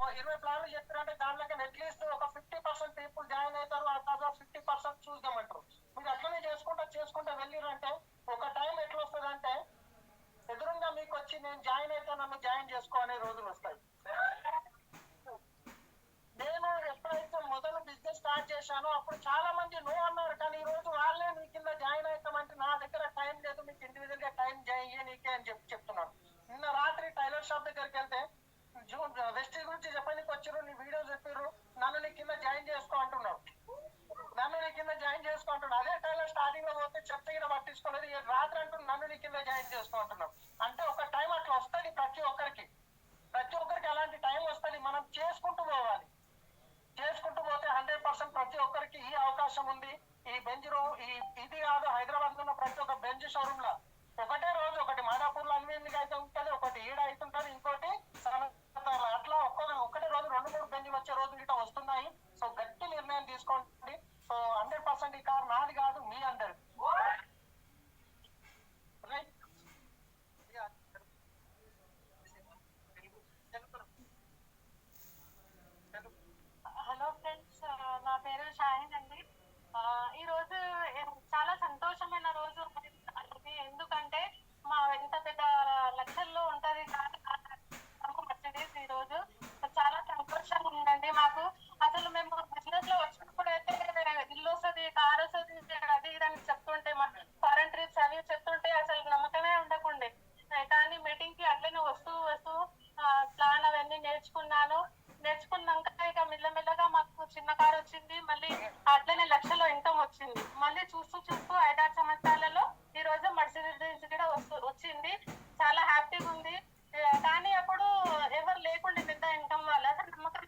20 ప్లాన్లు చెప్తారంటే దాంట్లోకి అట్లీస్ట్ ఒక 50% పీపుల్ జాయిన్ అవుతారు, ఆ తర్వాత 50% చూద్దామంటారు. మీరు అట్లనే చేసుకుంటా వెళ్ళిరంటే ఒక టైం ఎట్లా వస్తుంది అంటే ఎదురుగా మీకు వచ్చి నేను జాయిన్ అయితే నన్ను జాయిన్ చేసుకో అనే రోజులు వస్తాయి. నేను ఎప్పుడైతే మొదలు బిజినెస్ స్టార్ట్ చేశానో అప్పుడు చాలా మంది నో అన్నారు, కానీ ఈ రోజు వాళ్ళే నీ కింద జాయిన్ అవుతామంటే నా దగ్గర టైం లేదు, మీకు ఇండివిజువల్ గా టైం జాయిన్ నీకే అని చెప్తున్నారు. నిన్న రాత్రి టైలర్ షాప్ దగ్గరికి వెళ్తే వెస్టేజ్ గురించి చెప్పడానికి వచ్చారు, నీ వీడియో చెప్పారు, నన్ను నీ కింద జాయిన్ చేసుకో అంటున్నారు. నన్ను నీ కింద జాయిన్ చేసుకో అంటున్నాడు. అదే టైలర్ స్టార్టింగ్ లో పోతే చెప్తే కింద పట్టించుకోలేదు, రాత్రి అంటూ నన్ను నీ కింద జాయిన్ చేసుకో అంటున్నాం. అంటే ఒక టైం అట్లా వస్తుంది ప్రతి ఒక్కరికి అలాంటి టైం వస్తుంది. మనం చేసుకుంటూ పోవాలి. చేసుకుంటూ పోతే 100% ప్రతి ఒక్కరికి ఈ అవకాశం ఉంది. ఈ బెంజ్ ఇది కాదు, హైదరాబాద్ లో ఉన్న ప్రతి ఒక్క బెంజ్ షోరూమ్ లో ఒకటే రోజు ఒకటి మాదాపూర్ లో అన్వేందుకు అయితే ఉంటుంది, ఒకటి ఈడ అవుతుంటది, ఇంకోటి అట్లా ఒకటే రోజు 2-3 బెంజ్లు వచ్చే రోజులు గిట్ట వస్తున్నాయి. సో గట్టి నిర్ణయం తీసుకోండి. సో 100% ఈ కార్ నాది కాదు, మీ అందరు. హలో ఫ్రెండ్స్, నా పేరు షాహిన్ అండి. ఈ రోజు చాలా సంతోషమైన రోజు. ఎందుకంటే మా ఎంత పెద్ద లక్షల్లో ఉంటది మర్సిడీస్. ఈ రోజు చాలా సంతోషంగా ఉందండి మాకు. అసలు మేము బిజినెస్ లో వచ్చినప్పుడు అయితే ఇల్లు వస్తుంది, కార్ వస్తుంది, అది ఇది అని చెప్తుంటే ఫారెన్ ట్రిప్స్ అవి చెప్తుంటే అసలు నమ్మకమే ఉండకుండే. కానీ మీటింగ్ కి అట్లనే వస్తూ ప్లాన్ అవన్నీ నేర్చుకున్నాక ఇక మెల్లమెల్లగా మాకు చిన్న కార్ వచ్చింది, మళ్ళీ అట్లనే లక్షలో ఇన్కమ్ వచ్చింది. మళ్ళీ చూస్తూ 5-6 సంవత్సరాలలో ఈ రోజు మర్సిడీస్ కూడా వచ్చింది. చాలా హ్యాపీగా ఉంది. కానీ అప్పుడు ఎవరు లేకుండే పెద్ద ఇన్కమ్ వల్ల నమ్మకం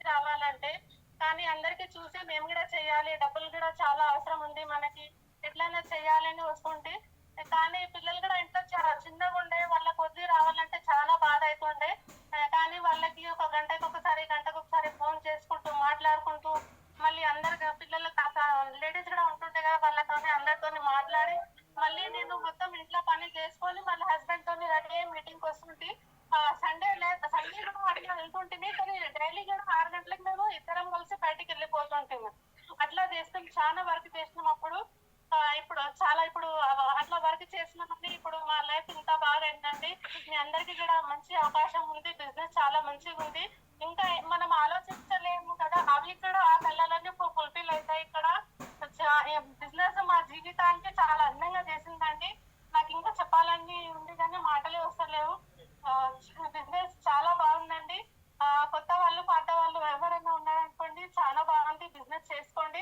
రావాలంటే. కానీ అందరికి చూసి మేము కూడా చేయాలి, డబ్బులు కూడా చాలా అవసరం ఉంది మనకి, ఎట్లయినా చేయాలని వస్తుంటే. కానీ పిల్లలు కూడా ఇంట్లో చిన్నగా ఉండే, వాళ్ళ కొద్ది రావాలంటే చాలా బాధ అవుతుండే. కానీ వాళ్ళకి ఒక గంటకు ఒకసారి ఫోన్ చేసుకుంటూ మాట్లాడుకుంటూ మళ్ళీ అందరు పిల్లలు లేడీస్ కూడా ఉంటుండే కదా, వాళ్ళతోనే అందరితోని మాట్లాడి మళ్ళీ నేను మొత్తం ఇంట్లో పని చేసుకొని మళ్ళీ హస్బెండ్ తోని రెడీ అయ్యి మీటింగ్ వస్తుంటే సండే కూడా అడిగి వెళ్తుంటే, కానీ డైలీ కూడా 6 గంటలకు మేము ఇద్దరం కలిసి బయటికి వెళ్ళిపోతుంటాము. అట్లా చేస్తాం, చాలా వర్క్ చేసినాం అప్పుడు. ఇప్పుడు అట్లా వర్క్ చేసినామని ఇప్పుడు మా లైఫ్ ఇంత బాగా అయిందండి. మీ అందరికి కూడా మంచి అవకాశం ఉంది, బిజినెస్ చాలా మంచిగా ఉంది. ఇంకా మనం ఆలోచించలేము కదా, అవి కూడా ఆ కళ్ళలన్నీ ఫుల్ఫిల్ అవుతాయి. ఇక్కడ బిజినెస్ మా జీవితానికి చాలా అందంగా చేసిందండి. నాకు ఇంకా చెప్పాలని ఉంది కానీ మాటలే వస్తలేవు. బిజినెస్ చాలా బాగుందండి. కొత్త వాళ్ళు పాత వాళ్ళు ఎవరైనా ఉన్నారనుకోండి, చాలా బాగుంది, బిజినెస్ చేసుకోండి.